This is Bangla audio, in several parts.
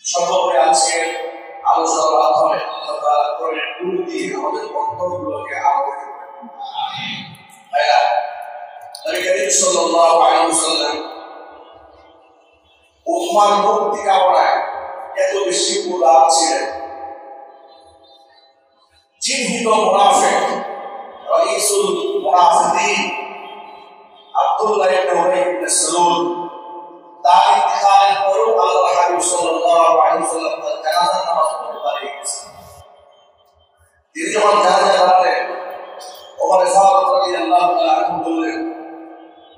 সকলে আজকে আলোচনার মাধ্যমে আল্লাহ তাআলা কোরআনের নূর দিয়ে আমাদের অন্তরগুলোকে আলোকিত করুন। আমিন। ভাইরা, নবী করিম সাল্লাল্লাহু আলাইহি ওয়াসাল্লাম উম্মার মুক্তি কামনায় এত বেশি উদার ছিলেন। চিহ্নিত মুনাফিক রাইসুল মুনাফিকিন আব্দুল্লাহ ইবনে উবাই ইবনে সালুল তার ইন্তেকালের পরও আল্লাহর হাবিব সাল্লাল্লাহু আলাইহি ওয়াসাল্লাম তার জানাজার নামাজ পড়তে পারিয়েছেন। তিনি যখন জানাজা পড়ালেন, ওমর ফারুক রাদিয়াল্লাহু তাআলা আনহু বললেন,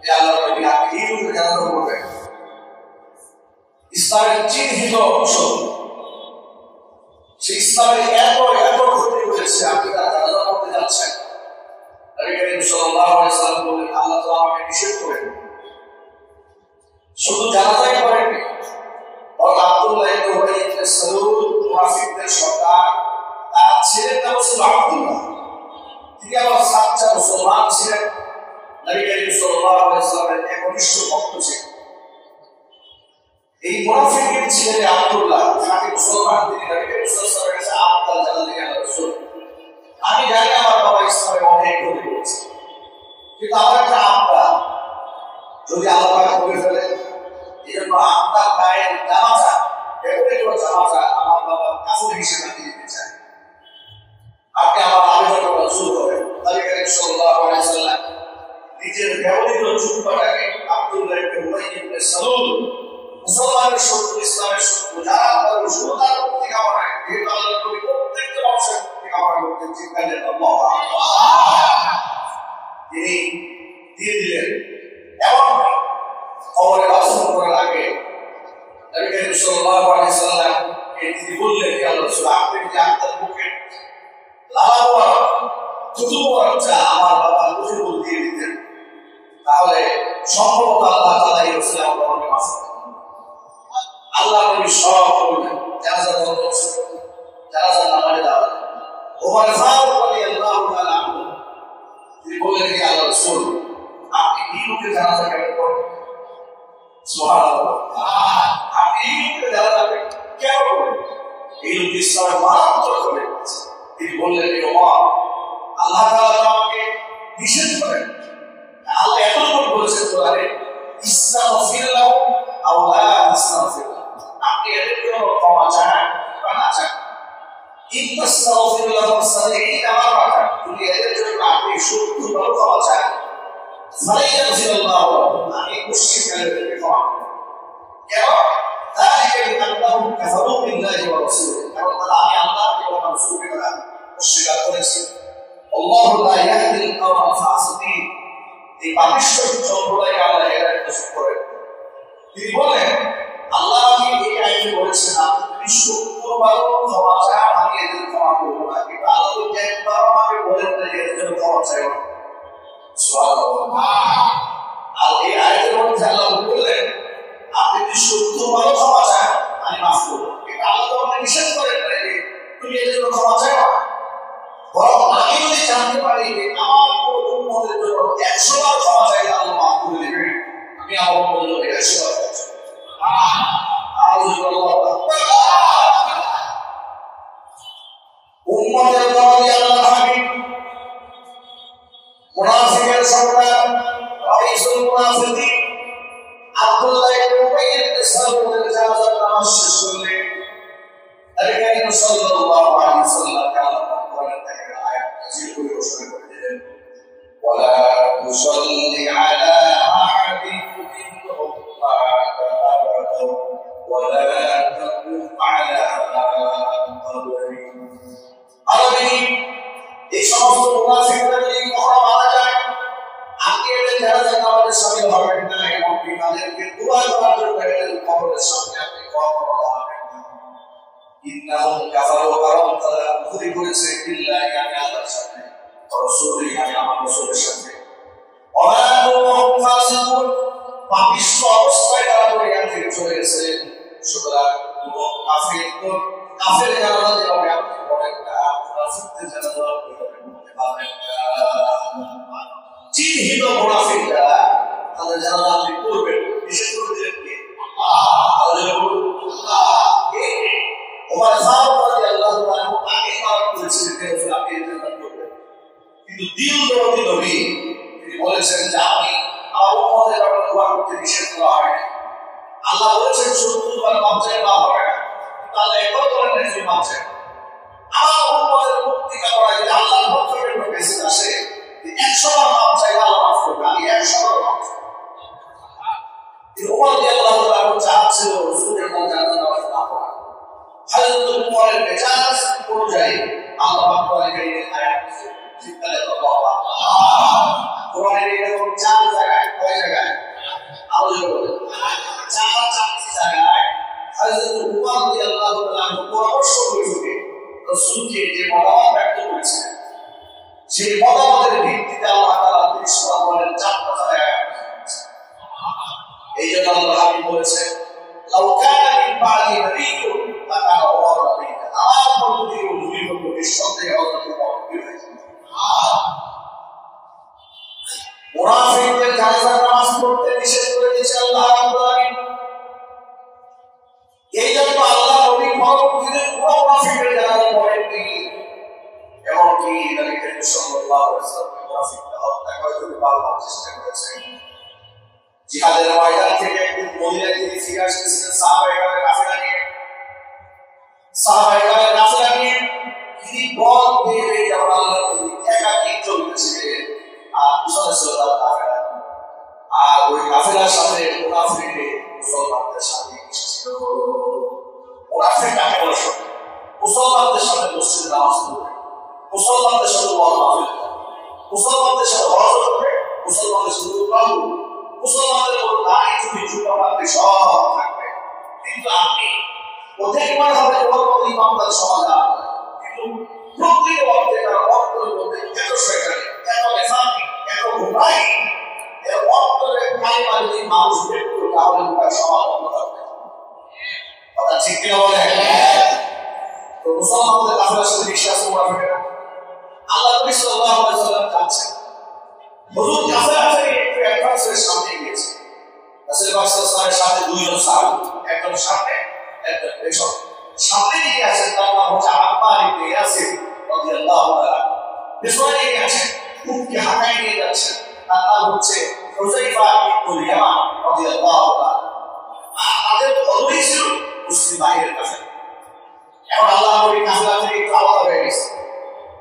হে আল্লাহর নবী, আপনি এই লোকের জানাজা পড়বেন? ইসলামের চিহ্নিত অংশ, সে ইসলামের এত ক্ষতি করেছে, আপনি তার জানাজা পড়তে যাচ্ছেন? নবী করিম সাল্লাল্লাহু আলাইহি ওয়াসাল্লাম বললেন, আল্লাহ তাআলা আমাকে নিষেধ করেন। শুধু জানাজাই করেননি, বরং আব্দুল্লাহ ইবনে উবাই ইবনে সালুল মুনাফিকদের সর্দার, তার ছেলের নাম ছিল আব্দুল্লাহ। তিনি আবার সাচ্চা মুসলমান ছিলেন, নবী করিম সাল্লাল্লাহু আলাইহি ওয়াসাল্লামের একনিষ্ঠ ভক্ত ছিলেন। এই মুনাফিকের ছেলে আব্দুল্লাহ তাকে মুসলমান, তিনি নবী করিম সাল্লাল্লাহু আলাইহি ওয়াসাল্লামের কাছে আব্দুল্লাহ জানালেন, ইয়া রাসূল, আমি জানি আমার বাবা ইসলামে অনেক ক্ষতি করেছে, কিন্তু আমার একটা আব্বা যদি আল্লাহ করে ফেলে, এই জন্য আপনার গায়ের জামাটা, ব্যবহৃত জামাটা আমার বাবা কাফন হিসেবে দিতে চায়, আপনি আমার আবেদনটা মঞ্জুর করেন। নবী করিম সাল্লাল্লাহু আলাইহি ওয়াসাল্লাম নিজের ব্যবহৃত জুব্বাটাকে আব্দুল্লাহ ইবনে উবাই ইবনে সালুল, মুসলমানের শত্রু, ইসলামের শত্রু, যারা তার শুরুতার মুক্তি কামনায়, যেহেতু আল্লাহর নবী প্রত্যেকটা মানুষের মুক্তি কামনা করতেন, চিন্তালেন আল্লাহু আকবার, তিনি দিয়ে দিলেন। এমন খবরে বাস্তব করার আগে নবী করিম সাল্লাল্লাহু আলাইহি ওয়াসাল্লাম তিনি বললেন, ইয়া রাসূল, আপনি যদি আপনার বুকে লালা মোবারক, থুতু মোবারকটা আমার বাবার মুখে দিয়ে দিতেন, তাহলে সম্ভবত আল্লাহ তাআলা এই রাসূল আমাকে মাফ করবেন। আল্লাহ নবী সব বললেন, জানাজা বন্ধ করলেন, জানাজার নামাজে দাঁড়ালেন। ওমর ফারুক রাদিয়াল্লাহু তাআলা আনহু তিনি বললেন, ইয়া রাসূল, আপনি এই লোকের জানাজা কেন পড়বেন? সুবহানাল্লাহ, আপনি এই লোকের জানাজা কেন পড়বেন? এই লোক ইসলামের মারাত্মক করে গেছে। তিনি বললেন, ওমর, আল্লাহ তাআলা আমাকে নিষেধ করেন, আল্লাহ এতক্ষণ বলেছেন কোরআনে, ইস্তাগফিরলাহু আও লা তাস্তাগফিরলাহু, আপনি এদের জন্য ক্ষমা চান বা না চান, ইস্তাগফিরলাহু 70 মাররাতান, যদি এদের জন্য আপনি 70 বার ক্ষমা চান, ফালাইয়াগফিরুল্লাহু লাহুম, আমি খুশি হয়ে ক্ষমা করব। কেন? যালিকা বিআন্নাহুম কাফারু বিল্লাহি ওয়া রাসূলিহি, কারণ তারা আমি আল্লাহকে এবং রাসূলকে তারা অস্বীকার করেছে। আল্লাহু লা ইয়াহদিল কওমাল ফাসিকিন, এই পাপিষ্ঠ সম্প্রদায়কে আল্লাহ হেদায়েত নসিব করেন। তিনি বলেন, আল্লাহ এই আয়াতে বলেছেন, আপনি 70 বার ক্ষমা চান, আমি এদের ক্ষমা করব না, কিন্তু আল্লাহ তো একবার আমাকে বলেন না যে এদের জন্য ক্ষমা চাইব না। সুবহানাল্লাহ। আর এই আয়াতের মধ্যে আল্লাহ বললেন, আপনি যদি 70 বার ক্ষমা চান, আমি মাফ করব, কিন্তু আল্লাহ তো আমাকে নিষেধ করেন না যে তুমি এদের জন্য ক্ষমা চাইব না। বরং আমি যদি জানতে পারি যে আমার কোনো উম্মতের জন্য 100 বার ক্ষমা চাইলে আল্লাহ মাফ করে দেবেন, আমি আমার উম্মতের জন্য 100 বার ক্ষমা চাইব। উম্মতের দরদি আল্লাহর হাবিব মুনাফিকের সর্দার রাইসুল মুনাফিকিন আব্দুল্লাহ ইবনে উবাই ইবনে সালুলের জানাজার নামাজ শেষ করলেন। নবী করিম সাল্লাল্লাহু আলাইহি ওয়াসাল্লাম আল্লাহ কোরআন থেকে আয়াত নাযিল করে ঘোষণা করে দিলেন, ওয়ালা তুসাল্লি আলা আহাদিন মিনহুম মা'তা আবাদা ওয়ালা তাকুম আলা কবরি। আরবি এই সমস্ত মুনাফিকরা যদি কখনো মারা যায়, আপনি এদের জানাজার নামাজে শামিল হবেন না, এমনকি তাদেরকে দোয়া করার জন্য এদের কবরের সামনে আপনি কখনো দাঁড়াবেন না। ইন্নাহুম কাফারু, কারণ তারা কুফরি করেছে বিল্লাহি, আমি আল্লাহর সাথে, ওয়া রাসূলিহি, আমি আমার রাসূলের সাথে, ওয়া হুম ফাসিকুন, পাপিষ্ঠ অবস্থায় তারা দুনিয়া থেকে চলে গেছে। সুতরাং কাফের জানাজা যেভাবে আপনি পড়েন না, মুনাফিকদের জানাজা আপনি পড়তে পারবেন না। চিহ্নিত মুনাফিক যারা, তাদের জানাজা আপনি পড়বেন, বিশেষ করে দিলেন কে? আল্লাহ। ওমর ফারুক রাদিয়াল্লাহু আনহু তাকে বারণ করেছিলেন যে আপনি ইন্তেজার করবেন, কিন্তু দিল দরদি নবী তিনি বলেছেন যে আমি আমার উম্মতের ব্যাপারে দোয়া করতে নিষেধ করা হয় না। আল্লাহ বলেছেন 70 বার মাপ চাইলে মাপ হবে না, কিন্তু আল্লাহ একবার বলেন না যে মাপ চাই। আমার উম্মতের মুক্তি কামনা যদি আল্লাহর পক্ষ থেকে কোনো মেসেজ আসে 100 বার মাপ চাইলে আল্লাহ মাফ করবে, আমি 100 বার মাপ চাই। ওমর রাদিয়াল্লাহু আনহু চাচ্ছিল রাসূলের জানাজা নামাজ না পড়া। হযরত উমরের মেজাজ অনুযায়ী আল্লাহ পাক কোরআনের আয়াত জিজ্ঞাসা করলো কোরআনের এরকম 4 জায়গায়, কয় জায়গায় আলোচনা করে 4টি জায়গায় হযরত উমর রাদিয়াল্লাহু আনহু পরামর্শ করেছিলেন রাসূলকে যে মতামত ব্যক্ত করেছিলেন, সেই মতামতের ভিত্তিতে আল্লাহ তাআলা 30 নম্বরের 4টা জায়গায় এই জন্য আল্লাহ হাবিব বলেছেন লাউ কানা মিন বাদি নাবিয়্যুন লাকানা ওমর নাবিয়্যা, আমার পদ্ধতি ও নবী হল নিঃসন্দেহে হযরত ওমর নবী হয়েছে। মুনাফিকদের জানাজা নামাজ পড়তে নিষেধ করে দিয়েছে আল্লাহ রাব্বুল আলামিন। এই জন্য আল্লাহ নবী পরবর্তীতে কোন মুনাফিকের জানাজা পড়েননি, এমনকি নবী করিম সাল্লাল্লাহু আলাইহি ওয়াসাল্লাম মুনাফিকদের হত্যা করার বারবার চেষ্টা করেছেন। জিহাদের ময়দান থেকে একদিন মদিনায় তিনি ফিরে আসতেছিলেন সাহাবায়ে কাফেলা নিয়ে তিনি পথ বেয়ে যখন আল্লাহর নবী একাকী চলতেছিলেন আর পিছনে ছিল তার কাফেলা, আর ওই কাফেলার সাথে মুনাফিকদের মুসলমানদের সাথে এসেছিল। মুনাফিক কাকে বলে? মুসলমানদের সাথে মসজিদে নামাজ পড়বে, মুসলমানদের সাথে ওয়াজ মাহফিল করে, মুসলমানদের সাথে হজ করবে, মুসলমানদের সাথে উমরাহ, মুসলমানদের মতো দাড়ি টুপি জুতা পাগড়ি সব থাকবে, কিন্তু আপনি অধিক মনে হবে ওর মতো ইমামদার সমাধান, কিন্তু প্রকৃত অর্থে তার অন্তরের মধ্যে এত শয়তানি, এত নেফাকি, এত গুনাহ, এর অন্তরে কালিমা যদি মানুষ দেখতো তাহলে তার সমাধান হবে। কথা ঠিক কিনা বলেন? তো মুসলমানদের কাফেলার সাথে বিশ্বাস করা হবে না। আল্লাহ নবী সাল্লাল্লাহু আলাইহি ওয়াসাল্লাম চাচ্ছেন হুজুর কাফেলা থেকে একটু অ্যাডভান্সের সামনে গিয়েছে। রাসূল পাক সাল্লাল্লাহু আলাইহি ওয়াসাল্লামের সাথে দুইজন সাহাবী, একজন সামনে একজন পেছনে। সামনে দিকে আছেন তার নাম হচ্ছে আম্মার ইবনে ইয়াসির রাদিয়াল্লাহু তাআলা, পেছনে দিকে আছেন উটকে হাঁটাই নিয়ে যাচ্ছেন তার নাম হচ্ছে হুযায়ফা ইবনে ইয়ামান রাদিয়াল্লাহু তাআলা। তাদের বদলই ছিল মুসলিম ভাইয়ের কাছে। এখন আল্লাহ নবী কাফেলা থেকে একটু আলাদা হয়ে গেছে,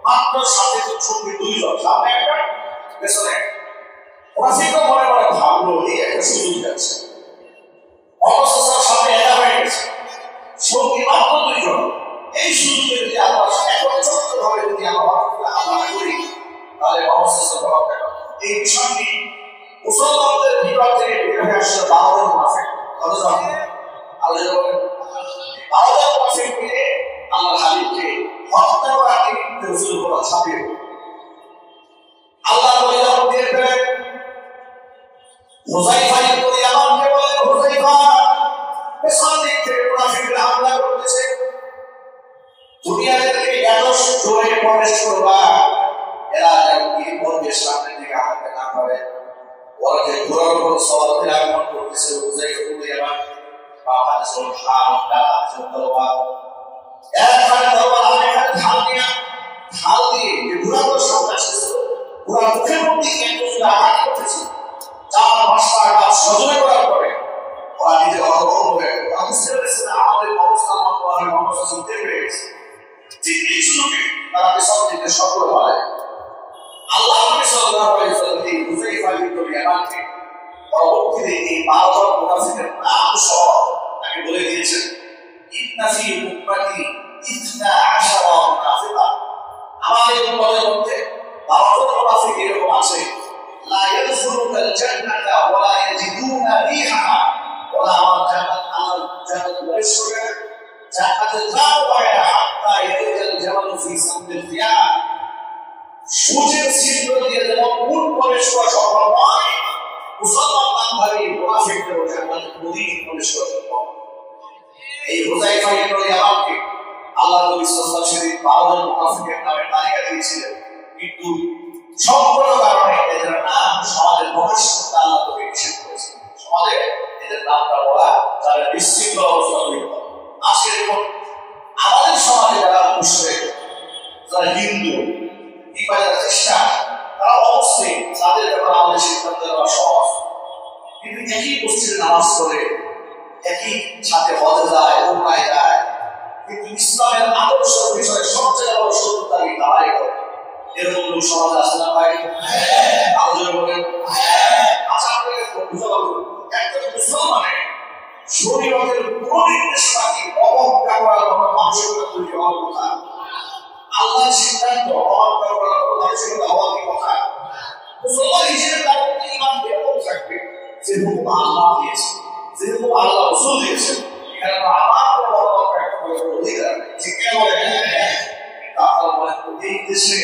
মাত্র সাথে ছোট্ট দুইজন, সামনে একটা পেছনে একটা। মুনাফিকরা মনে মনে ভাবলো এই একটা সুযোগ যাচ্ছে, অবস্থার সামনে একা হয়ে গেছে, সঙ্গী মাত্র দুইজন, এই সুযোগে যদি আমরা একত্রিতভাবে যদি আমরা করি তাহলে অবস্থা প্রভাব দেবে। এই বিষয়টি মুসলমানদের ভিতর থেকে বের হয়ে আসছে 12 জন মুনাফিক। কতজন? আল্লাহ বলেন 12 জন মুনাফিক মিলে আল্লাহ হাবিবকে হত্যা করার নিমিত্তে রাসূল বলা ছাপিয়ে আল্লাহ নবী যখন টের পেলেন হুযায়ফা ইবনে ইয়ামানকে বলেন, হুযায়ফা পেছন দিক থেকে মুনাফিকরা হামলা করতেছে, তুমি এদেরকে এত জোরে প্রবেশ করবা এরা যেন কি মন্দিরের সামনে দিকে হাঁটতে না পারে। ওরা যে ঘোড়ার উপর সওয়ার হয়ে আগমন করতেছে, হুযায়ফা ইবনে ইয়ামান বাবা রাসূল হামলা তলোয়ার একখানে তলোয়ার আরেকখানে ঢাল দিয়ে যে ঘোড়ার সামনে আসছে, ঘোড়ার মুখের মধ্যে একটু আঘাত করতেছে, 4-5টা আঘাত সজনে করার পরে ওরা নিজের অবগত হয়ে গেল, বুঝতে পেরেছে যে আমাদের অবস্থা মানুষ দেখে গেছে। ঠিক এই সুযোগে তারা পেছন দিকে সফল হয়। আল্লাহ নবী সাল্লাল্লাহু আলাইহি ওয়াসাল্লাম এই হুযায়ফা ইবনে ইয়ামানকে পরবর্তীতে এই 12 জন মুনাফিকের নাম সহ তাকে বলে দিয়েছেন, ইন্না ফি উম্মতি 12 মুনাফিকা, আমাদের উম্মতের মধ্যে 12 জন মুনাফিক এরকম আছে, লা ইয়াদখুলুনাল জান্নাতা ওয়া লা ইয়াজিদুনা রিহা, ওরা আমার জান্নাত প্রবেশ করবে না, জান্নাতে যাও হয় না হাত্তা ইয়ারজাল জামালু ফি সামদিল ফিয়া, সূর্যের ছিদ্র দিয়ে যেমন উট প্রবেশ করা সম্ভব নয়, মুসলমান নামধারী মুনাফিকদের জান্নাতে কোনদিন প্রবেশ করা সম্ভব। এই হুযায়ফা ইবনে ইয়ামানকে আল্লাহ নবী সাল্লাল্লাহু আলাইহি ওয়াসাল্লাম 12 জন মুনাফিকের নামের তালিকা দিয়েছিলেন, কিন্তু সম্পূর্ণ কারণে এদের নাম সমাজের প্রকাশ করতে আল্লাহ নবী নিষেধ করেছেন। সমাজে এদের নামটা বলা যারা বিশৃঙ্খল অবস্থা তৈরি করে। আজকে দেখুন মুশরিক, যারা হিন্দু কিংবা যারা খ্রিস্টান, তারা অবশ্যই তাদের ব্যাপারে আমাদের সিদ্ধান্ত নেওয়া সহজ। কিন্তু একই মসজিদে নামাজ পড়ে, একই সাথে হজে যায়, উমরায় যায়, কিন্তু ইসলামের আদর্শের বিষয়ে সবচেয়ে বড় শত্রুতাই তারাই করে। এরকম লোক সমাজে আসে না ভাই? আলোচনা বলেন। আশা করে বুঝতে পারবো একজন মুসলমানের শরীয়তের কোন নির্দেশনাকে অবজ্ঞা করার মতো মানসিকতা তৈরি হওয়ার কথা, আল্লাহর সিদ্ধান্ত অবজ্ঞা করার মতো মানসিকতা হওয়ার কথা। মুসলমান হিসেবে তার প্রতি ঈমান এরকম থাকবে যে হুকুম আল্লাহ দিয়েছে, যে হুকুম আল্লাহ রাসূল দিয়েছেন, এখানে আমার কোনো বড় অধিকার নেই। ঠিক কেন বলেন? আপনারা বলেন এই দেশে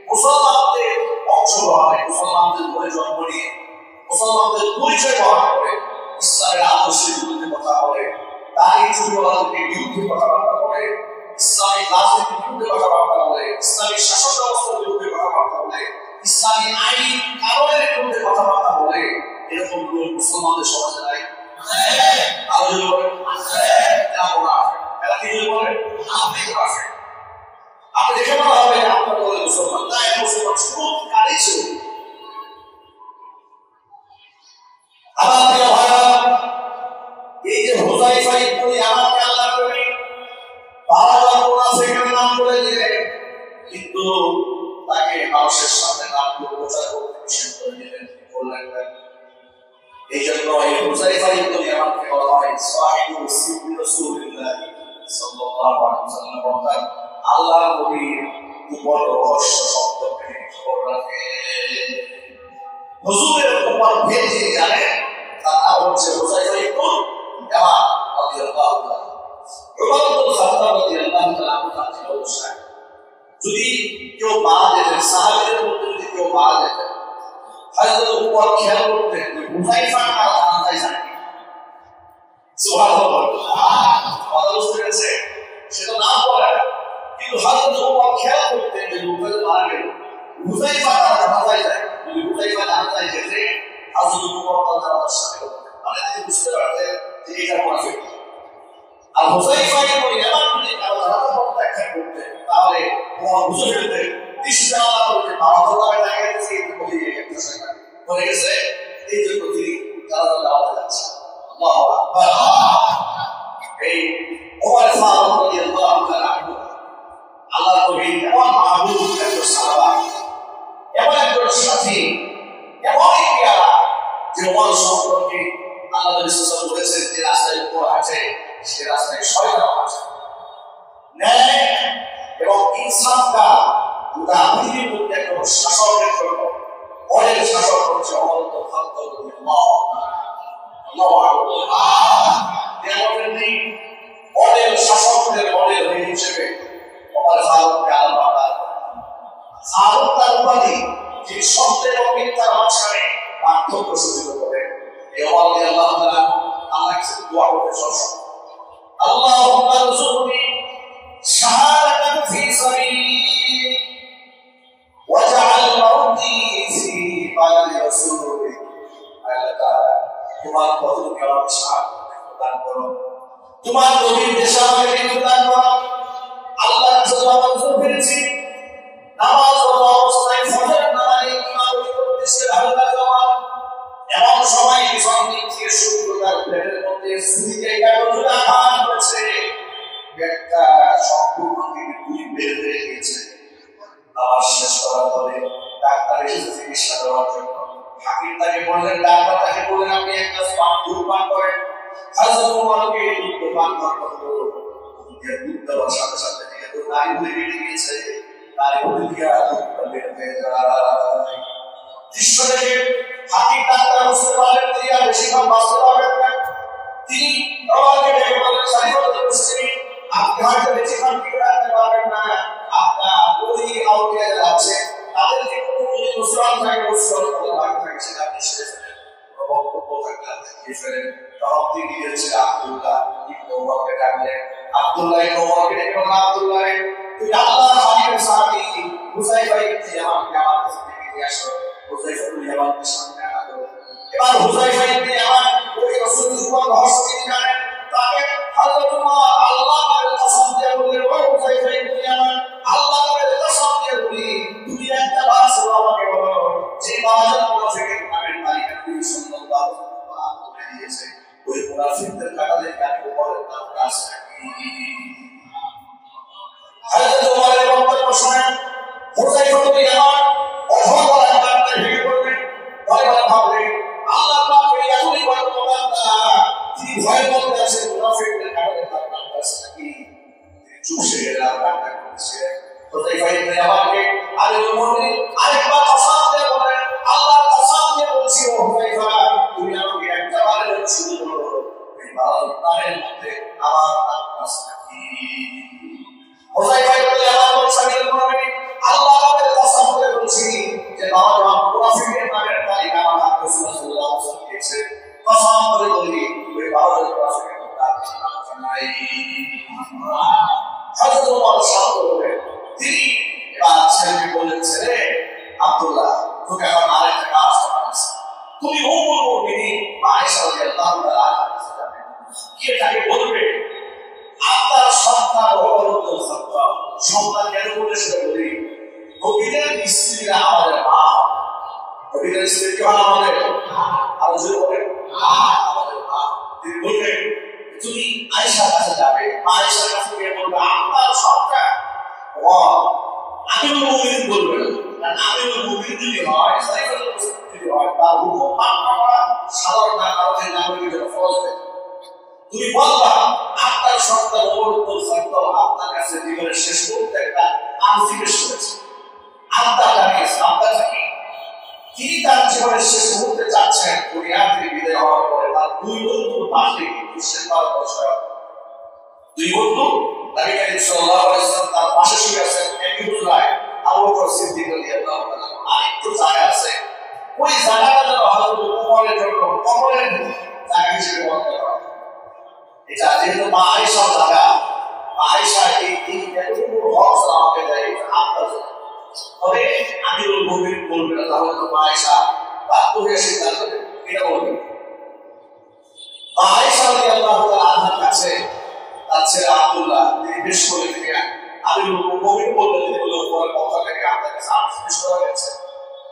মুসলমানদের অংশগ্রহণে, মুসলমানদের ঘরে জন্ম নিয়ে, মুসলমানদের পরিচয় বহন করে ইসলামের আদর্শের বিরুদ্ধে কথা বলে, দাড়ি চুরিওয়ালাদের বিরুদ্ধে কথাবার্তা বলে, ইসলামিক রাজনীতির বিরুদ্ধে কথাবার্তা বলে, ইসলামিক শাসন ব্যবস্থার বিরুদ্ধে কথাবার্তা বলে, ইসলামী আইন কানুনের বিরুদ্ধে কথাবার্তা বলে, এরকম লোক মুসলমানদের সমাজে নাই। আলোচনা করেন এরা কি বলে? আপনি দেখে মনে হবে আপনার বলে মুসলমান, তাই মুসলমান শুরু কারই ছিল। আমার প্রিয় ভাইরা, এই যে হুযায়ফা ইবনে ইয়ামানকে আল্লাহ নবী 12 জন মুনাফিকের নাম বলে দিলেন, কিন্তু তাকে মানুষের সামনে নাম প্রচার করতে নিষেধ করে দিলেন। কি বললেন? এই জন্য এই হুযায়ফা ইবনে ইয়ামানকে বলা হয় সাহিবুল সিদ্দিক রাসূলুল্লাহ সাল্লাল্লাহু আলাইহি ওয়াসাল্লাম, অর্থাৎ আল্লাহর নবীর উপর রহস্য সম্পর্কে খবর রাখে। হুজুরের উপর ভেজে জানেন, তার নাম হচ্ছে হুযায়ফা ইবনে ইয়ামান রাদিয়াল্লাহু তাআলা। উমর ইবনে খাত্তাব রাদিয়াল্লাহু তাআলা তার ছিল অবস্থায়, যদি কেউ মারা যেতেন, সাহাবীদের মধ্যে যদি কেউ মারা যেতেন, হযরত উমর খেয়াল করতেন যে হুযায়ফা কার জানাজায় যায়। সুবহানাল্লাহ, কথা বুঝতে পেরেছে? সে তো নাম বলে না, কিন্তু হযরত উমর খেয়াল করতেন যে হুযায়ফা মারা গেল, হুযায়ফা কার জানাজায় যায়। যদি হুযায়ফা জানাজায় যেতে, হযরত উমর তার জানাজার সাথে করতেন, মানে তিনি বুঝতে পারতেন যে এটা মুনাফিক। আর হুযায়ফা ইবনে ইয়ামান যদি কারো জানাজা প্রত্যাখ্যান করতেন, তাহলে উমর বুঝে ফেলতেন নিশ্চয়ই আল্লাহ বলতে মারাত্মকভাবে দেখা গেছে কিন্তু বলে গেছে না, বলে গেছে, এই জন্য তিনি জানাজা দাওয়াতে যাচ্ছেন। আল্লাহু আকবার। এই ওমর ফারুক রাদিয়াল্লাহু তাআলা আনহু আল্লাহর নবী এমন মাহবুব একজন সাহাবা, এমন একজন সাথী, এমনই পেয়ারা যে ওমর সম্পর্কে আল্লাহ নবী সাল্লাল্লাহু আলাইহি ওয়াসাল্লাম বলেছেন যে রাস্তায় উপর হাঁটে, সে রাস্তায় শয়তান হাঁটে। ন্যায় এবং ইনসাফটা গোটা পৃথিবীর মধ্যে একটা শাসনের জন্য মডেল শাসক হচ্ছে ওমর ইবনে খাত্তাব রাদিয়াল্লাহু তাআলা। আল্লাহু আকবার। মডেল শাসকদের মডেল হিসেবে ওমর ফারুককে আল্লাহ দান করেন। ফারুক তার উপাধি, যিনি সত্য এবং মিথ্যার মাঝখানে পার্থক্য সূচিত করেন। এই ওমর রাদিয়াল্লাহু তাআলা আল্লাহর কাছে দোয়া করতে সবসময়, আল্লাহুম্মা রযুকনি শাহাদাতান ফি সাবিলিক ওয়াজআল মাউতি ফি বালাদি রাসূলিক। আল্লাহ তাআলা তোমার পথে আমার শাহাদাত দান করো, তোমার নবীর দেশে আমাকে মৃত্যু দান করো। আল্লাহর কাছে দোয়া করতে পেরেছি, নামাজ অবস্থায় ফজর নামাজে ইমামতি করতেছে আল্লাহ আমার, এমন সময় পিছন দিক থেকে শুক্রবার পেটের মধ্যে সুইতে গাড়ি আঘাত করেছে, পেটটা সম্পূর্ণ থেকে দুই বের হয়ে গিয়েছে। নামাজ শেষ করার পরে ডাক্তার এসে চিকিৎসা দেওয়ার জন্য হাকিম তাকে বললেন, ডাক্তার তাকে বললেন আপনি এক গ্লাস দুধ পান করেন। হযরত ওমরকে দুধ পান করার জন্য দুধ দেওয়ার সাথে সাথে তো নারী বলে বেড়ে গিয়েছে, নারী বলে দিয়া দুধটা বের হয়ে যায়। দৃশ্য দেখে হাকিম ডাক্তার বুঝতে পারলেন তিনি আর বেশিক্ষণ বাঁচতে পারবেন না। তিনি ওমরকে ডেকে বললেন, খলিফাতুল মুসলিমিন, আপনি হয়তো বেশিক্ষণ টিকে থাকতে পারবেন না, আপনার ওই আউলিয়া যারা আছে তাদেরকে কোনো যদি মুসলমান থাকে মুসলমান কোনো ভাগ থাকে সেটা আপনি সেরে ফেলেন, বক্তব্য থাকলে আপনি দিয়ে ফেলেন। তখন তিনি গিয়েছে আব্দুল্লাহ ইবনে ওমরকে ডাকলেন। আব্দুল্লাহ ইবনে ওমরকে ডেকে বললেন, আব্দুল্লাহ তুই আল্লাহর হাবিবের সাহাবী হুযায়ফা ইবনে ইয়ামানকে আমার কাছে ডেকে নিয়ে আসো। হুযায়ফা ইবনে ইয়ামানকে সামনে আনলো। এবার হুযায়ফা ইবনে ইয়ামান ওই রাসূলের উপর রহস্য তিনি জানেন, তাকে হযরত আল্লাহ তাআলা কসম দিয়ে বললেন, ও হুযায়ফা ইবনে হযরত ওমরের বক্তব্য শুনে হুযায়ফা বিন ইয়ামান অহংকার কাঁদতে ভেঙে পড়লেন। মনে মনে ভাবলেন, আল্লাহ পাক এই এতই বড় বান্দা, তিনি ভয় করতে আছেন মুনাফিকদের কারণে তার কাঁদতে আছে নাকি? তিনি চুপসে গেলেন, কান্না করছে। হুযায়ফা বিন ইয়ামানকে আমিরুল মুমিনিন আরেকবার কসম দিয়ে বলেন, আল্লাহর কসম দিয়ে বলছি ও হুযায়ফা, তুমি আমাকে একটা বারের শুধু বলো, এই বারের মধ্যে আমার কাঁদতে আছে নাকি? হুযায়ফা বিন ইয়ামান বলছেন, আমিরুল মুমিনিন আল্লাহ পাকের কসম করে বলছি যে বাবা মুনাফিকের নামের তালিকা আমার হাতে রাসূলুল্লাহ সাল্লাল্লাহু আলাইহি ওয়াসাল্লাম দিয়েছে। কসম করে বলি ওই বাবার মুনাফিকের নাম নাই। হযরত ওমর শান্ত হলেন। তিনি এবার ছেলেকে বললেন, ছেলে আব্দুল্লাহ, তোকে এখন আরেকটা কাজ করা আছে। তুমি উম্মুল মুমিনিন আয়েশা রাদিয়াল্লাহু তাআলা আনহা যাবে, গিয়ে তাকে বলবে আপনার সন্তান অবরুদ্ধ সন্তান, সন্তান কেন বলে সেটা বলি, নবীদের স্ত্রীরা আমাদের মা, নবীদের স্ত্রী কেমন আমাদের আরো জোরে বলেন আমাদের মা। তিনি বললেন তুমি আয়েশার কাছে যাবে, আয়েশার কাছে গিয়ে বলবে আপনার সন্তান আমিরুল মুমিনিন বলবে না, কারণ আমিরুল মুমিনিন যদি হয়, খলিফাতুল মুসলিমিন যদি হয়, তার হুকুম মান্য করা সাধারণ নাগরিকের নাগরিকের ফরজ। তুমি বলবা আপনার সন্তান অবরুদ্ধ সন্তান আপনার কাছে জীবনের শেষ মুহূর্তে একটা আনজিজ্ঞেস করেছে, আত্মা জানিয়েছে, আত্মা জানি তিনি তার জীবনের শেষ মুহূর্তে যাচ্ছেন দুনিয়া থেকে বিদায় হওয়ার পরে তার দুই বন্ধু পাশে বিশ্বের পার বছর দুই বন্ধু নবী করিম সাল্লাল্লাহু আলাইহি ওয়াসাল্লাম তার পাশে শুয়ে আছেন। একই হুজরায় আবু বকর সিদ্দিক রাদিয়াল্লাহু তাআলা আরেকটু জায়গা আছে, ওই জায়গাটা যেন হযরত ওমরের জন্য কবরের জায়গা হিসেবে বন্ধ করা। এটা যেহেতু মা আয়েশার জায়গা, আয়েশা এই এতটুকু হক আমাকে দেয়, আপনার তবে আমিরুল মুমিনিন বলবে না, তাহলে তো আয়েশা বাধ্য হয়ে সিদ্ধান্ত নেবে, এটা বলবে। আয়েশা রাদিয়াল্লাহু তাআলা আনহার কাছে তার ছেলে আব্দুল্লাহ তিনি বেশ করে থেকে আমিরুল মুমিনিন বললেন, তিনি বললেন উপরের পক্ষ থেকে আপনার কাছে আদেশ করা হয়েছে,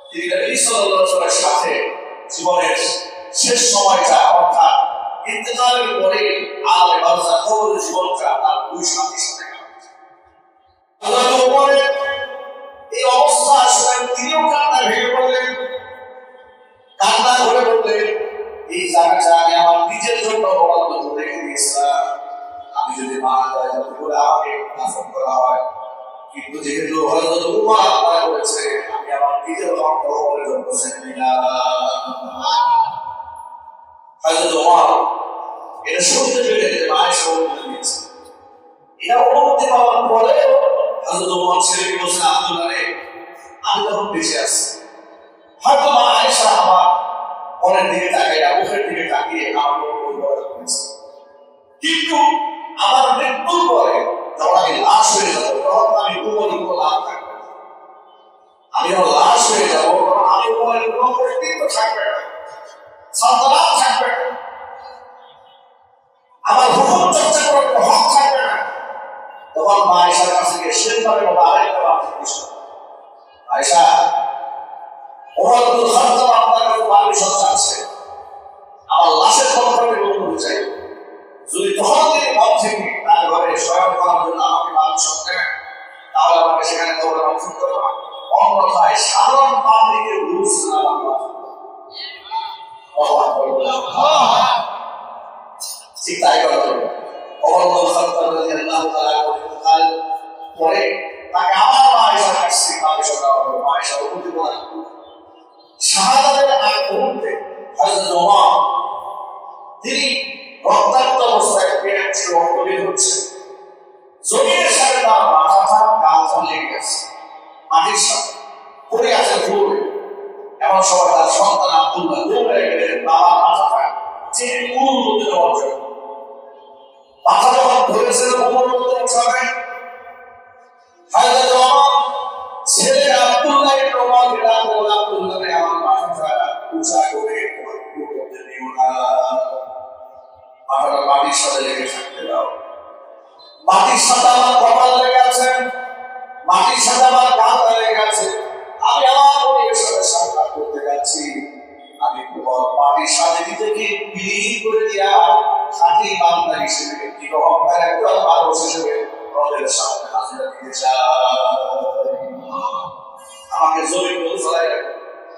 তিনি নবী সাল্লাল্লাহু আলাইহি ওয়াসাল্লামের সাথে জীবনের শেষ সময়টা অর্থাৎ ইন্তেকালের পরে আলে বারজাখ কবরের জীবনটা তার দুই সাথীর সাথে কাটাচ্ছে। হযরত ওমরের এই অবস্থা শুনে তিনিও কান্না ভেঙে পড়লেন, কান্না করে বললেন এই জায়গাটা আমি আমার নিজের জন্য বরাদ্দ করে রেখে দিয়েছিলাম, আমি যদি মারা যাই যাতে করে আমাকে দাফন করা হয়, কিন্তু যেহেতু হযরত ওমর আত্মা করেছে আমি আমার নিজের রক্ত ওমরের জন্য ছেড়ে দিলাম। হযরত ওমর এটা শুনতে পেলে যে আয়েশা অনুমতি দিয়েছে, এটা অনুমতি পাওয়ার পরে হযরত ওমর ছেলেকে বলছেন, আব্দুল্লাহ রে আমি তখন বেঁচে আছি, হয়তো মা আয়েশা আমার মনের দিকে তাকিয়ে মুখের দিকে তাকিয়ে আমাকে অনুমতি করেছে, কিন্তু আমার মৃত্যুর পরে যখন আমি লাশ হয়ে যাবো তখন আমি উমরের কোনো লাভ থাকবে না, আমি যখন লাশ হয়ে যাবো তখন আমি উমরের কোনো কর্তৃত্ব থাকবে না, সালতানাত থাকবে না, আমার হুকুম চর্চা করার কোনো হক থাকবে না। তখন মা আয়েশার কাছে গিয়ে শেষবারের মতো আরেকটা বাক্য দিয়েছিল, আয়েশা ওমর ইবনে খাত্তাব আপনার কাছে পারমিশন চাচ্ছে, আমার লাশের কথা আমি বলতে চাই, যদি তখন তিনি মন থেকে তার ঘরে শয়ন করার জন্য আমাকে পারমিশন দেন তাহলে আমাকে সেখানে কবরে অংশগ্রহণ করবো, অন্যথায় সাধারণ পাবলিকের রুলস না আমরা ঠিক তাই করা হবে। ওমর ইবনে খাত্তাব রাদিয়াল্লাহু তাআলা ইন্তেকাল পরে তাকে আবার মা আয়েশার কাছে পারমিশন দেওয়া হলো, মা আয়েশা অনুমতি প্রদান করলেন। শাহাদাতের আগ মুহূর্তে হযরত ওমর তিনি রক্তাক্ত অবস্থায় পেট থেকে রক্ত বের হচ্ছে, জমিনের সাথে তার মাথাটা গালটা লেগে গেছে, মাটির সাথে পড়ে আছে দৌড়ে। এমন সময় তার সন্তান আব্দুল্লাহ দৌড়ে গেলেন বাবার মাথাটা যে কুড়ুর মধ্যে দেওয়ার জন্য। মাথা যখন ধরেছিল কুড়ুর মধ্যে উঠাবে, হযরত ওমর ছেলে আব্দুল্লাহ ইবনে ওমরকে ডাক দিলেন, আব্দুল্লাহ রে আমার মাথাটা উঁচা করে তোমার কুড়ুর মধ্যে দিও না, মাথাটা মাটির সাথে লেগে থাকতে দাও, মাটির সাথে আমার কপাল লেগে আছে, মাটির সাথে আমার কাঁধটা লেগে আছে, আমি আমার পরিবের সাথে সাক্ষাৎ করতে যাচ্ছি, আমি তোমার মাটির সাথে নিজেকে বিলীন করে দিয়া খাঁটি বান্দা হিসেবে কি অহংকার একটু মানুষ হিসেবে রবের সামনে হাজিরা দিতে চাই। আমাকে জমিন বলে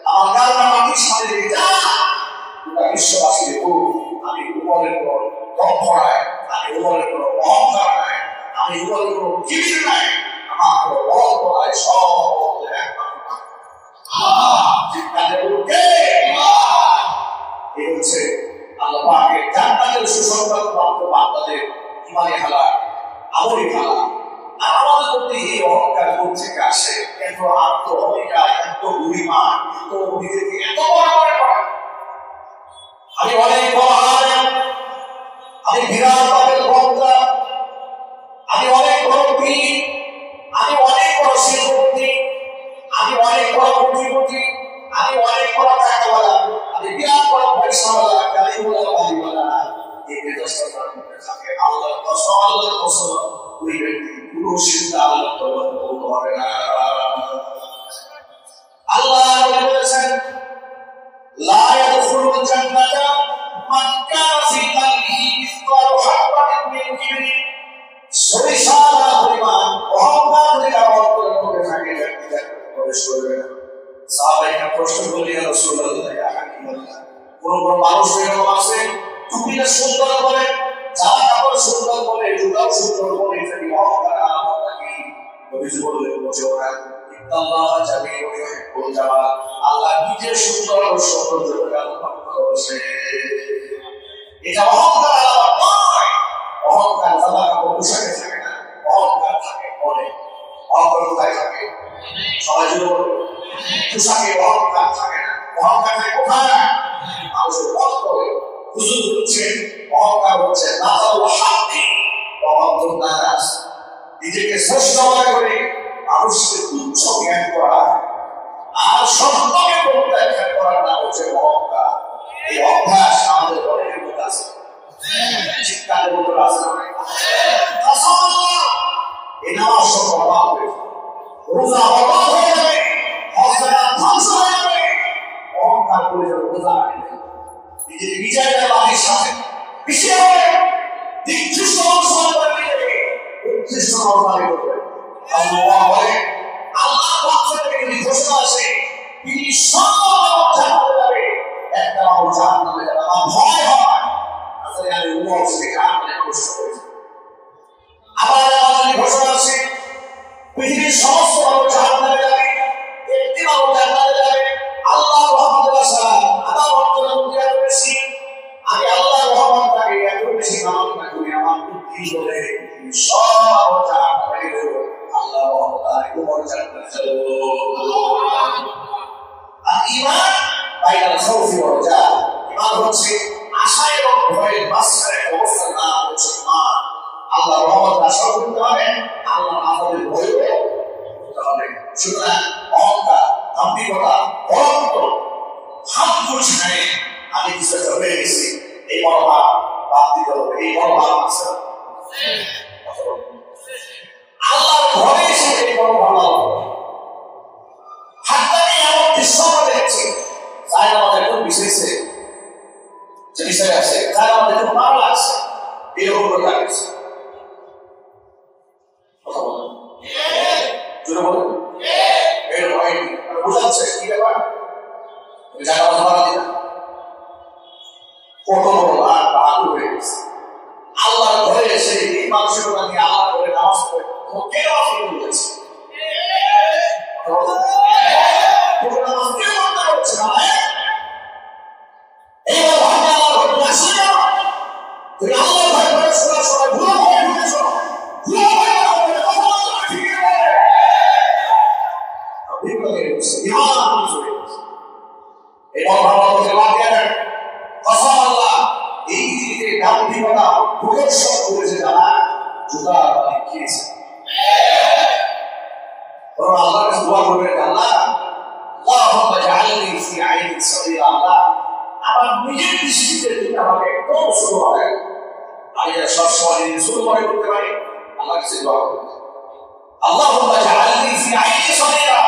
আমার গালটা মাটির সামনে দিয়ে যা, গোটা বিশ্ববাসী দেখুন আমি উপরের কোন দম্ভ নাই, আমি উপরের কোন অহংকার নাই, আমি উপরের কোন কিবির নাই, আমার কোন বড় নাই, সব এই হচ্ছে আল্লাহ পাকের জান্নাতের সুসংবাদ প্রাপ্ত বান্দাদের ইমানি হালাত, আমলি হালাত। আর আমাদের মধ্যে এই অহংকার থেকে আসে, এত আত্মহত্যা, এত গরিমান, এত নিজেকে এত বড় মনে করা। আমি অনেক বড় আলেম, আমি বিরাট বাবের বক্তা, আমি অনেক বড় পীর, আমি অনেক বড় শিল্পপতি, আমি অনেক বড় কোটিপতি, আমি অনেক বড় টাকাওয়ালা, আমি বিরাট বড় পয়সাওয়ালা, গাড়িওয়ালা, বাড়িওয়ালা। এই বেদস্তার মধ্যে থাকে আল্লাহর কসম, আল্লাহর কসম, ওই ব্যক্তি পুরো চিন্তা আল্লাহর তওবা কবুল হবে না। আল্লাহ বলেছেন লা ইয়াদখুলুল জান্নাতা মান কানা ফি কলবিহি মিসকালু হাববাতিন মিন কিবরিন। সরিষার পরিমাণ অহংকার যদি কারো অন্তরে ঢুকে থাকে, ব্যক্তি প্রবেশ করবে না। সাহাবায়ে প্রশ্ন করলেন, ইয়া রাসূলুল্লাহ, ইয়া হাবিবাল্লাহ, কোন কোন মানুষ এরকম আছে টুপিটা সুন্দর বলে, জামা কাপড় সুন্দর বলে, জুতাও সুন্দর বলে, এটা কি অহংকার আলামত নাকি? নবীজি বললেন, বুঝো না, ইন্নাল্লাহ জামিলুন ইউহিব্বুল জামাল। আল্লাহ নিজে সুন্দর ও সৌন্দর্যকে আল্লাহ ভালোবাসে। এটা অহংকার আলামত নয়। অহংকার জামা কাপড় পোশাকে থাকে না, অহংকার থাকে মনে। অহংকার কোথায় থাকে? সবাই জুড়ে বলবে, পোশাকে অহংকার থাকে না, অহংকার থাকে কোথায়? মানুষের অন্তরে। হুজুর বলছেন অহংকার হচ্ছে নাজারুল হাক্কি ওয়া গামতুন নাস, নিজেকে শ্রেষ্ঠ মনে করে মানুষকে তুচ্ছ জ্ঞান করা আর সত্যকে প্রত্যাখ্যান করার নাম হচ্ছে অহংকার। এই অভ্যাস আমাদের অনেকের মধ্যে আছে। চিৎকার বলতে আছে না? এই নামাজ সব বরবাদ হয়ে যাবে, রোজা বরবাদ হয়ে যাবে, হজ যাকাত ধ্বংস হয়ে যাবে। অহংকার করে যাবে রোজা নিজেকে বিচারের বাড়ির সাথে পিছিয়ে হবে, নিকৃষ্ট অবস্থান করে নিজেকে উৎকৃষ্ট অবস্থানে করবে। আল্লাহ বলে, আল্লাহর পক্ষ থেকে যদি ঘোষণা আসে তিনি সব জান্নাতে যাবে, একটা মানুষ জাহান্নামে যাবে, আমার ভয় হয়। আসলে আমি উমর থেকে জাহান্নামে প্রশ্ন করেছি। আবার যদি ঘোষণা আসে পৃথিবীর সমস্ত মানুষ জাহান্নামে যাবে, একটি মানুষ জান্নাতে যাবে, আল্লাহর রহমতের আশা আমার বর্তমানে মুখিয়া করেছি, আমি আল্লাহর রহমতটাকে এত বেশি কামনা করি, আমার বুদ্ধি বলে সব জাহান্নামে গেল, আল্লাহর রহমত আর উপর জান্নাতে চলো। আর ঈমান বাইনাল খাউফি ওয়াল রাজা, ঈমান হচ্ছে আশা এবং ভয়ের মাঝখানে অবস্থান, নাম হচ্ছে ঈমান। আল্লাহর রহমতের আশা করতে হবে, আল্লাহর আযাবের ভয় করতে হবে। সুতরাং অহংকার, দাম্ভিকতা, বড়ত্ব, হাত ছাড়ে আমি কিছু একটা হয়ে গেছি, এই মনোভাব বাদ দিতে হবে। এই মনোভাব আছে আল্লাহর ঘরে এসে এই মনোভাব হাতটাকে এমন দৃশ্য আমরা দেখছি, যাই আমাদের খুব বিশেষে যে বিষয় আছে, যাই আমাদের খুব ভালো লাগছে, এরকম করে লাগছে। কথা বলেন, জোরে বলেন, এর ভয় বোঝাচ্ছে কি ব্যাপার? জায়গা কথা বলা দিন, কত বড় আর বাহাদুর হয়ে গেছে। আল্লাহর ঘরে এসে এই মানুষের নিয়ে আল্লাহ করে নামাজ পড়ে কেন আপনি বলেছে এইবার ভাবনা আল্লাহ ঘরে আসি না, তুমি আল্লাহ ঘরে ঘরে শোনার সময় ভুলো হয়ে ঢুকেছ, ভুলো হয়ে ঠিক আছে এবং এই দিকে গাম্ভীরতা প্রদর্শন করেছে যারা জুতা খেয়েছে। আল্লাহর কাছে দোয়া করবেন, আল্লাহ আল্লাহুম্মা জাআলনি ফি আইনি সাগীরা, আল্লাহ আমার নিজের দৃষ্টিতে তুমি আমাকে কম ছোট বানায়। আমি সব সময় ছোট মনে করতে পারি, আল্লাহর কাছে দোয়া করবেন, আল্লাহুম্মা জাআলনি ফি আইনি সাগীরা,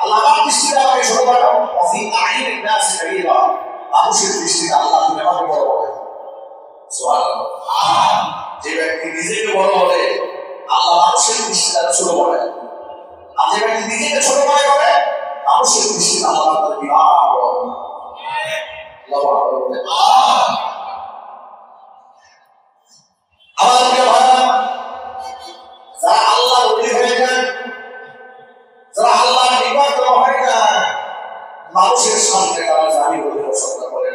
আল্লাহ আমার দৃষ্টিতে আমাকে ছোট বানাও, ফি আইনিন নাস কাবীরা, মানুষের দৃষ্টিতে আল্লাহ তুমি আমাকে বড় বানাও। সুবহানাল্লাহ। যে ব্যক্তি নিজেকে বড় বলে ছোট করে। আর যে ব্যক্তি নিজেকে ছোট মনে করে অবশ্যই নিশ্চিত আল্লাহ তাআলা বিরাট বড়। আমার প্রিয় ভাইরা, যারা আল্লাহর ওলি হয়ে যায়, যারা আল্লাহর নিকট হয়ে যায়, মানুষের সামনে তারা জানি বলে পছন্দ করে।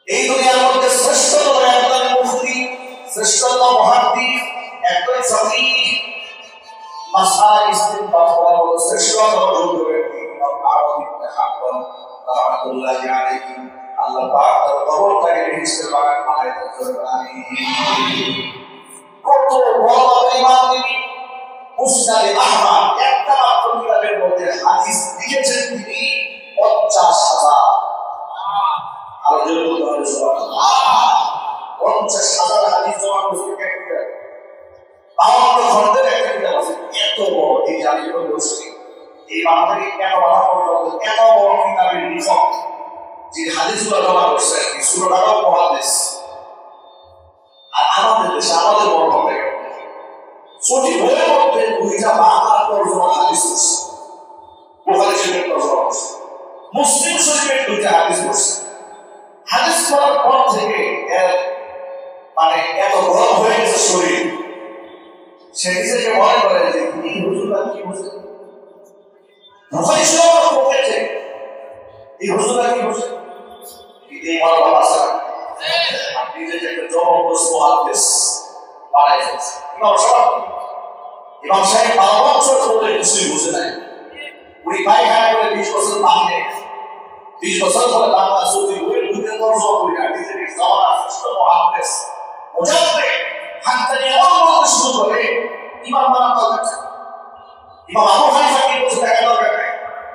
এই দুনিয়ার মধ্যে শ্রেষ্ঠতম একজন মুফতি, শ্রেষ্ঠতম মুহাদ্দিস, একজন ফকিহ, মাসআলা ইস্তিনবাত করার মতো শ্রেষ্ঠতম যোগ্য ব্যক্তি ইমাম আহমদ ইবনে হাম্বল রাহমাতুল্লাহি আলাইহি। আল্লাহ পাক তার কবরটাকে বেহেশতের বাগান বানায় দিয়েছেন। আমিন। কত বড় ইমাম তিনি, মুসনাদে আহমদ একটা মাত্র কিতাবের মধ্যে হাদিস লিখেছেন তিনি 50,000। আর যদি বলতে হবে সুবহানাল্লাহ, 50,000 হাদিস জমা করেছেন একটা কিতাব। 52 খণ্ডের একটা কিতাব আছে। এত বড় এই জালিম মুসলিম এই বাংলাদেশে কেন বাধা পর্যন্ত এত বড় কিতাবের লেখক যে হাদিসগুলো জমা করছেন, এই সুরাটাও মুহাদ্দিস। আর আমাদের দেশে আমাদের বড় হবে সঠিক বইয়ের মধ্যে 2টা বাংলা তরজমা হাদিস আছে। বুখারী শরীফের তরজমা আছে, মুসলিম শরীফের 2টা হাদিস আছে। হাদিস পড়ার পর থেকে এর মানে এত বড় হয়ে গেছে শরীর, সে নিজেকে মনে করে যে এই হুজুরটা কি বলছে, বুখারী শরীফ পড়েছে, এই হুজুরটা কি বলছে, এই বড় বাবা স্যার আপনি যে একটা জবরদস্ত মুহাদ্দিস বানাই ফেলছেন। ইমাম সাহেব 12 বছর ধরে কিছুই বুঝে নাই, উনি পায়খানা করে 20 বছর পানি নেই, 20 বছর ধরে বাংলা সৌদি বইয়ের দুটো তরজমা করে আর নিজেকে জমানা শ্রেষ্ঠ মুহাদ্দিস মুজাদ্দিদ হাত্তানি এমন বলতে শুরু করে ইমাম বানাতে দরকার, ইমাম আবু হানিফা কি বলছে দেখা দরকার নাই,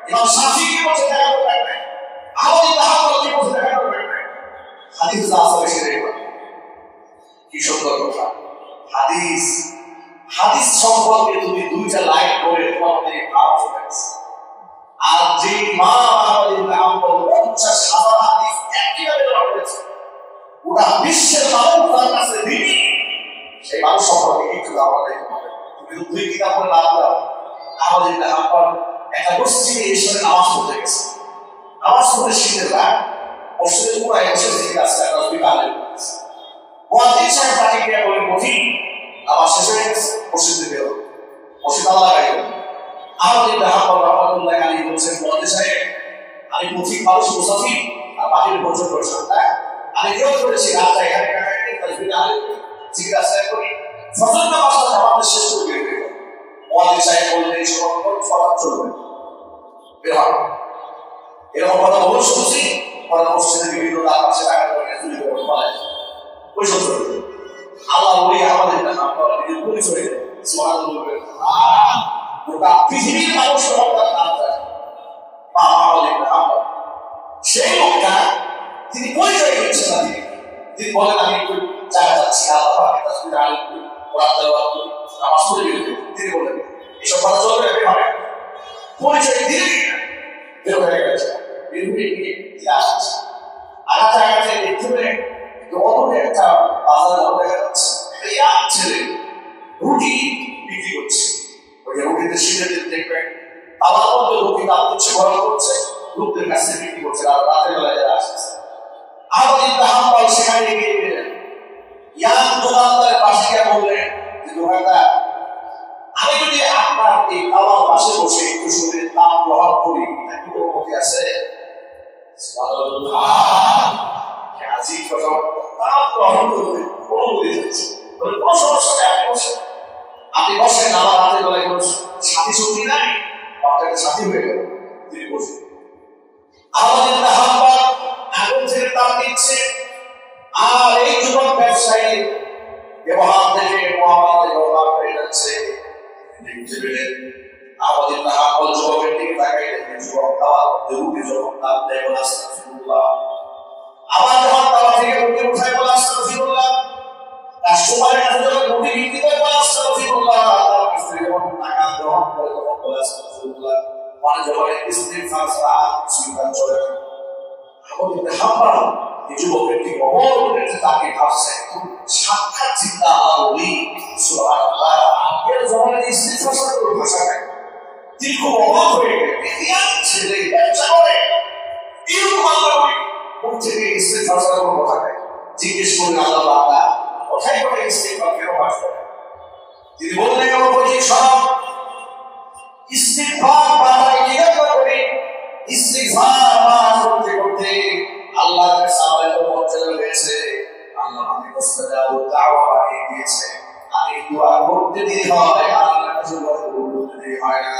ইমাম শাফিঈ কি বলছে দেখা দরকার নাই, আহমদ ইবনে হাম্বল কি বলছে দেখা দরকার নাই। হাদিস আসলে সেটাই বলে। কি সুন্দর কথা! হাদিস হাদিস সম্পর্কে তুমি 2টা লাইন করে তোমাদের ভাব চলে আসে। আর যে ইমাম আহমদ ইবনে হাম্বল 50,000 হাদিস একইভাবে জমা করেছে, ওটা বিশ্বের মানুষ তার কাছে দিনই, সেই মানুষ সম্পর্কে একটু ধারণা দিতে হবে। তুমি 2 কিতাব পড়ে লাভ দাও। আহমদ ইবনে হাম্বল একটা মসজিদে এসে নামাজ পড়তে গেছে, নামাজ পড়তে শীতের রাত, মসজিদের পুরাই বসে থেকে আসছে একটা বিকালে মুয়াজ্জিন সাহেব তাকে গিয়ে বলে বলি আমার শেষ হয়ে গেছে, মসজিদে বের হল, মসজিদ আল্লাহ গাইল। আহমদ ইবনে হাম্বল রাহমাতুল্লাহি আলাইহি বলছেন, মুয়াজ্জিন সাহেব আমি পথিক মানুষ, মুসাফির, আর বাকির বছর করছিলাম, তাই আমি নিয়ত করেছি রাতটা এখানে কাটাইতে তাসবিহ আলাইহি জিজ্ঞাসা করি ফজর নামাজটা আমাদের শেষ করে বের হয়ে গেল। মুয়াজ্জিন সাহেব বললেন এই সময় সালাত চলবে, বের হন। এরকম কথা বলে শুনছি, পরে মসজিদে বিভিন্ন রাত আছে টাকা করে চুরি করে পালায় ওই সব চলবে। আল্লাহ ওই আমাদের নিজের পরিচয় দেয়, সুবহানাল্লাহ। গোটা পৃথিবীর মানুষ রহমতের নাম জানে বা আমাদের আল্লাহ। সেই লোকটা তিনি পরিচয় দিচ্ছেন না, তিনি বলেন আমি একটু জায়গা যাচ্ছি, আল্লাহ পাকের তাসবিহ আলাইহি করি, কোরআন তেলাওয়াত করি, নামাজ পড়ে বের হই। তিনি বলেন এসব কথা চলবে, এভাবে পরিচয় দিয়ে বের হয়ে গেছে, বের হয়ে গিয়ে আসছে। আর জায়গাতে দেখতে পেলেন অদূরে একটা বাজার দেখা যাচ্ছে, একটা ছেলে রুটি বিক্রি করছে। ওই রুটিতে শীতের দিন দেখবেন তাওয়ার মধ্যে রুটি দাম দিচ্ছে, গরম করছে, লোকদের কাছে বিক্রি করছে। আর রাতের বেলায় যারা আসছে, আহমদ ইবনে হাম্বল সেখানে এগিয়ে গেলেন, ইয়াং দোকানদারের পাশে গিয়ে বললেন যে দোকানদার আমি যদি আপনার এই তাওয়ার পাশে বসে একটু শরীরের তাপ গ্রহণ করি একটু অনুমতি আছে? আজিব কথা, তাপ গ্রহণ করবে অনুমতি দিচ্ছে, কোনো সমস্যা নেই, আপনি বসেন, আপনি বসেন। আমার হাতে গলায় কোনো সাথী শক্তি নাই, আপনাকে সাথী হয়ে গেল, তিনি বসেন। আহমদ ইবনে হাম্বল আগুন থেকে তাপ দিচ্ছে, আর এই যুবক ব্যবসায়ী ব্যবহার থেকে মুহাম্মদের ব্যবহার হয়ে যাচ্ছে। দেখতে পেলেন আহমদ ইবনে হাম্বল যুবকের দিকে তাকাই দেখেন যুবক তাওয়ার মধ্যে রুটি যখন তাপ দেয় বলে আস্তাগফিরুল্লাহ, আবার যখন তাওয়া থেকে রুটি উঠায় বলে আস্তাগফিরুল্লাহ, কাস্টমারের কাছে যখন রুটি বিক্রি করে বলে আস্তাগফিরুল্লাহ, তার স্ত্রী যখন টাকা গ্রহণ করে তখন বলে আস্তাগফিরুল্লাহ, মানে যখন ইস্তিগফার ছাড়া সুবিধা চলে না। আহমদ ইবনে হাম্বল এই যুবকের দিকে অমর করে তাকে ভাবছে, সাক্ষাৎ চিন্তা আল্লাহ বলি সুবহানাল্লাহ। খুব অবাক হয়ে গেলেন, ছেলে ব্যবসা করে এরকম আল্লাহ মুখ থেকে ইস্তেগফার ছাড়া কোনো কথা নেই। জিজ্ঞেস করলেন আল্লাহ বান্দা কোথায় করে ইস্তেগফার কেন পাঠ করে? তিনি বললেন ও পথিক সব ইস্তেগফার পাঠায় কি করে? ইস্তেগফার পাঠ করতে করতে আল্লাহর কাছে আমাদের পৌঁছানো হয়েছে। আল্লাহ আমাদের মুস্তাজাবুদ দাওয়া বানিয়ে দিয়েছে। আর এই দোয়া করতে দেরি হয়, আল্লাহর কাছে করতে দেরি হয় না।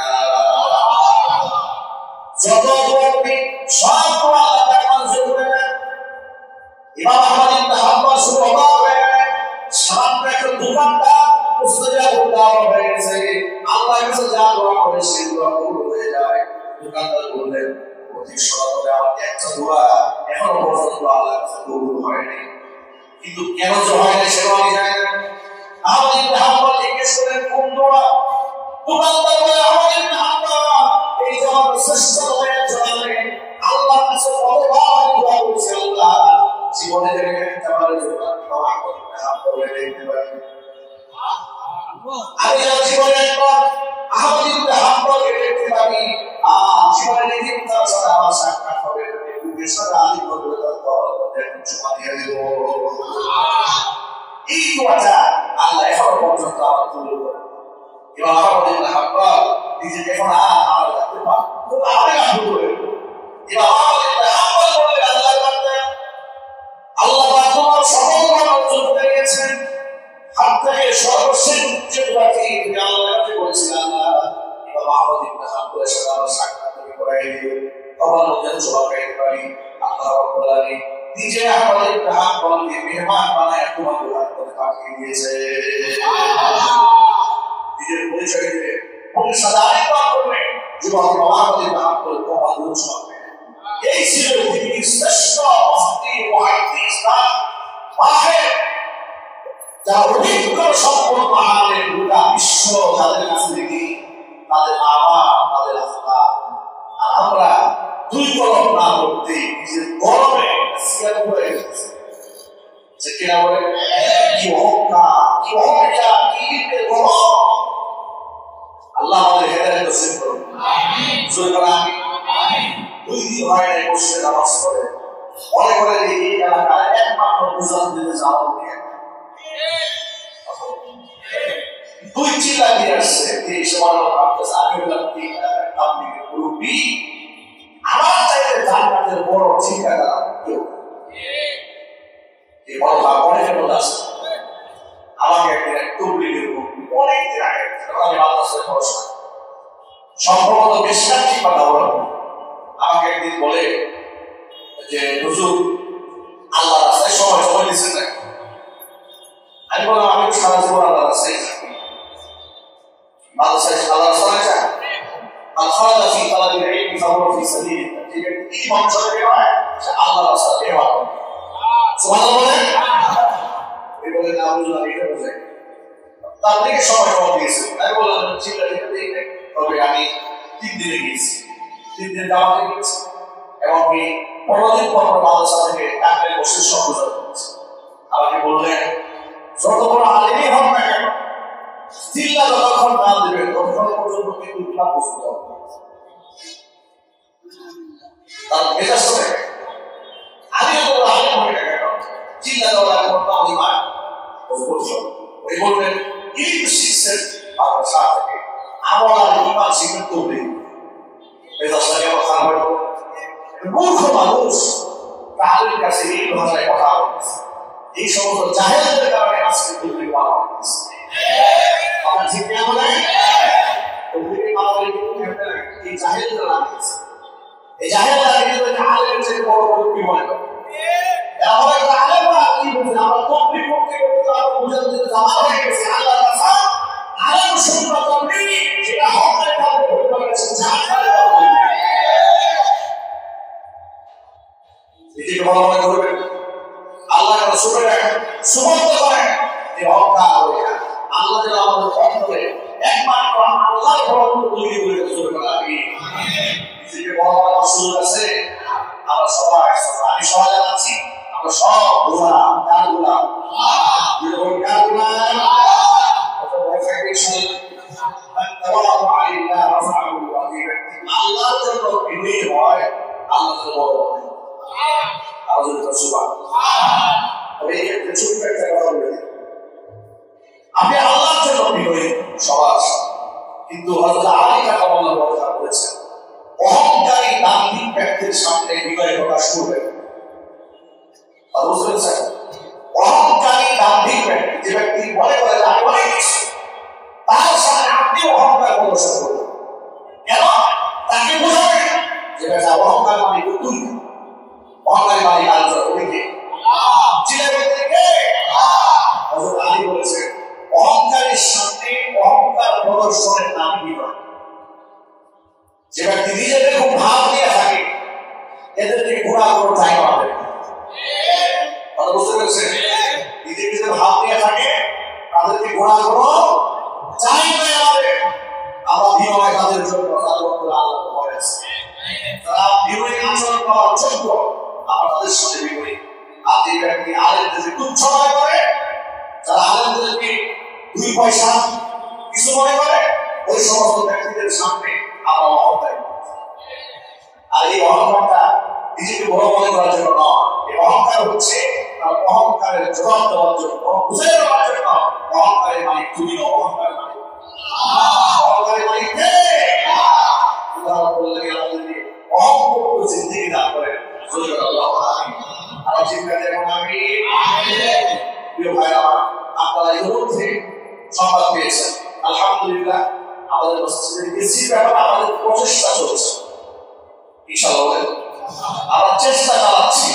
যত করবি সব দোয়া আল্লাহ তাআলা মঞ্জুর করে নেন। ইমাম আহমদ ইবনে হাম্বল শুনে অবাক হয়ে গেলেন, সামান্য একটা দোকানদার মুস্তাজাবুদ দাওয়া হয়ে গেছে, আল্লাহর কাছে যা দোয়া করে সেই দোয়া কবুল হয়ে যায়। দোকানদার বললেন অতি সরলভাবে আমাকে একটা দোয়া এখনো পর্যন্ত আল্লাহর কাছে কবুল হয়নি, কিন্তু কেন যে হয়নি সেটা আমি জানি না। আহমদ ইবনে হাম্বল জিজ্ঞেস করেন কোন দোয়া? দোকানদার বলে আহমদ ইবনে হাম্বল এই জবাব শ্রেষ্ঠ হয়ে চলে আল্লাহর কাছে কতবার দোয়া করেছে, আল্লাহ জীবনে দেখে তোমার জন্য আহমদ ইবনে হাম্বল দেখতে পারি। আমি জীবনে একবার আহমদ ইবনে হাম্বল দেখতে পারি, জীবনে নিজে তার সাথে আমার সাক্ষাৎ হবে, সাথে আলী করবে এই দোয়াটা আল্লাহ এখন পর্যন্ত আমার তুলে করে। এবার আহমদ ইবনে হাম্বল নিজেকে এখন আর রাখতে পারে আবেগ আহ্ল করে। এবার আহমদ ইবনে হাম্বল বললেন আল্লাহর বান্দা, আল্লাহ পাক তোমার সকল গুনাহ অর্জন করে গেছেন। হাত থেকে সর্বশেষ যে দোয়াটি তুমি আল্লাহর কাছে করেছিলেন, আল্লাহ এবার আহমদ ইবনে হাম্বলের সাথে আমার সাক্ষাৎ করাই দিও, আমার মধ্যে জবাব দিতে পারি। আল্লাহ রাব্বুল আলামিন নিজে আহমদ ইবনে হাম্বলকে মেহমান বানায় তোমাকে হাতে পাঠিয়ে দিয়েছে। নিজের পরিচয় দিয়ে ওকে সাদা আরেকবার করবে যুবক আহমদ ইবনে হাম্বল তোমার উৎসব। এই ছিল পৃথিবীর শ্রেষ্ঠ মুফতি মুহাদ্দিস মাহের, যারা অভিজ্ঞ সম্পন্ন আলেম, গোটা বিশ্ব যাদের কাছে দেখি তাদের আওয়াজ, তাদের আস্থা। আর আমরা দুই কলম না করতে নিজের গরমে সিয়ার করে যে কিনা বলে কি অহংকার, কি অহমিকা, কি গরম। আল্লাহ আমাদের হেদায়েত নসিব করুন, আমিন। জোরে বলা আমিন। দুই দিন হয় না বসে নামাজ পড়ে, মনে করে এই এলাকায় একমাত্র মুজান দিতে যাওয়া নিয়ে দুই চিল্লা দিয়ে আসছে, এই সবার ভাবতেছে আমি হলাম এই এলাকায় তাবলীগের মুরব্বি, আমার চাইতে জান্নাতের বড় ঠিকাদার কেউ। এই বড় ভাব অনেকের মধ্যে আছে। আমাকে একদিন এক তাবলীগের মুরব্বি অনেকদিন আগে আমি মাদ্রাসায় পড়াশোনা সম্ভবত বিশ্বাসী বা দাওরাত আমাকে একদিন বলে যে হুজুর আল্লাহ রাস্তায় সময় সময় দিচ্ছেন না। আমি বললাম আমি সারা জীবন আল্লাহ রাস্তায় থাকি, মাদ্রাসায় আল্লাহ রাস্তায় যান। আর খারাজা ফি তালাবিল ইলমি ফাহুয়া ফি সাবিলিল্লাহ, ঠিক আছে, কি মানুষ হবে হয় সে আল্লাহ রাস্তায় বের হবে। সুবহানাল্লাহ বলেন। এই বলে না হুজুর আমি এটা বুঝাই তার থেকে সময় কম দিয়েছে। আমি বললাম ঠিক আছে তবে আমি 3 দিনে গিয়েছি, 3 দিন দাওয়াতে গিয়েছি এবং কি 15 দিন পর মাদ্রাসা থেকে টাকায় বসে সম্বোধন করেছি। আমাকে বললেন যত বড় আলেমই হোক না কেন চিল্লা যতক্ষণ না দেবে ততক্ষণ পর্যন্ত কিন্তু ইমাম বুঝতে হবে। তার মেজাজ তো দেখে আমিও তো আলেম হয়ে না কেন চিল্লা দেওয়ার করতাম ইমাম বুঝতে হবে। ওই বললেন ইলম শিখছেন মাদ্রাসা থেকে, আমল আর ইমান শিখেন তো নেই, মেজাজটা কেমন খারাপ হয়ে গেল। মূর্খ মানুষ তাদের কাছে এই ভাষায় কথা বলতেছে, এই সমস্ত জাহেলদের কারণে আজকে তবলিগ পাওয়া হচ্ছে। আমার ঠিক না বলে তবলিগ পাওয়া এই জাহেলরা লাগিয়েছে, এই জাহেলরা নিজেদের আলেমের চেয়ে বড় তবলিগ মনে করে। এমন একটা আলেমরা কি বলছে আমরা তবলিগ করতে করতে তো আমরা বুঝাতে দিতে জামা হয়ে গেছে। আল্লাহ রাসূল আলেম শুননা তবলিগ সেটা হকের কাছে হয়ে গেছে, জাহেলের কাছে। নিজেকে বড় মনে করবেন, আল্লাহ রাসূলের সুবহান করেন এই অহংকার হয়ে না। আল্লাহ যেন আমাদের পথ ধরে একমাত্র আল্লাহর বড় তৈরি করে চলতে পারি। নিজেকে বড় বড় রাসূল আছে আমরা সবাই, আমি সবাই জানাচ্ছি আমরা সব গোলাম, কার গোলাম? আল্লাহ কার গোলাম? কত বড় ফ্যাক্টরি তাওয়াদু আলিল্লাহ রাফা'আহু আলোচনা সুবহানাল্লাহ। তবে এই ক্ষেত্রে ছোট্ট একটা কথা বলে দিই, আপনি আল্লাহর জন্য বিনয়ী সবার, কিন্তু হযরত আলী রাদিয়াল্লাহু তাআলা বলেছেন অহংকারী দাম্ভিক ব্যক্তির সামনে বিনয় প্রকাশ করবেন। আর বুঝতেছেন, অহংকারী দাম্ভিক ব্যক্তি, যে ব্যক্তি মনে করে যে আমি অনেক কিছু, তার সামনে আপনি অহংকার প্রদর্শন করবেন। কেন? তাকে বোঝাবে যে বেটা অহংকার মানে তুই, অহংকারী মানে আল্লাহ, ওই কে চিল্লাবে কে? হযরত আলী বলেছেন অহংকারের সামনে অহংকার প্রদর্শনের নাম বিনয়। যে ব্যক্তি নিজেদের খুব ভাব নিয়ে থাকে, এদেরকে ঘোরা করে টাইম আমাদের কথা বুঝতে পেরেছেন? নিজেদের ভাব নিয়ে থাকে, তাদেরকে ঘোরা করো চাই না আমাদের। আমরা বিনয় তাদের জন্য আল্লাহ ভয় আছে, তারা বিনয় আচরণ করার যোগ্য, আমরা তাদের সাথে বিনয়ী। আর যে ব্যক্তি আলেমদেরকে তুচ্ছ মনে করে, যারা আলেমদেরকে 2 পয়সা কিছু মনে করে, ওই সমস্ত ব্যক্তিদের সামনে আমরা অহংকারী। আর এই অহংকারটা নিজেকে বড় মনে করার জন্য নয়, এই অহংকার হচ্ছে তার অহংকারের জবাব দেওয়ার জন্য, বুঝে দেওয়ার জন্য। অহংকারের মালিক তুমি, অহংকারের মালিক অহংকারের মালিক কে? আল্লাহ বললেন আমাদেরকে অহংকার জিন্দেগি দান করেন। আমার চিন্তা যেমন আমি প্রিয় ভাইরা, আপনারা ইতিমধ্যে সংবাদ পেয়েছেন আলহামদুলিল্লাহ। আমাদের মসজিদের এসির ব্যাপারে আমাদের প্রচেষ্টা চলছে, ইনশাআল্লাহ আমরা চেষ্টা চালাচ্ছি।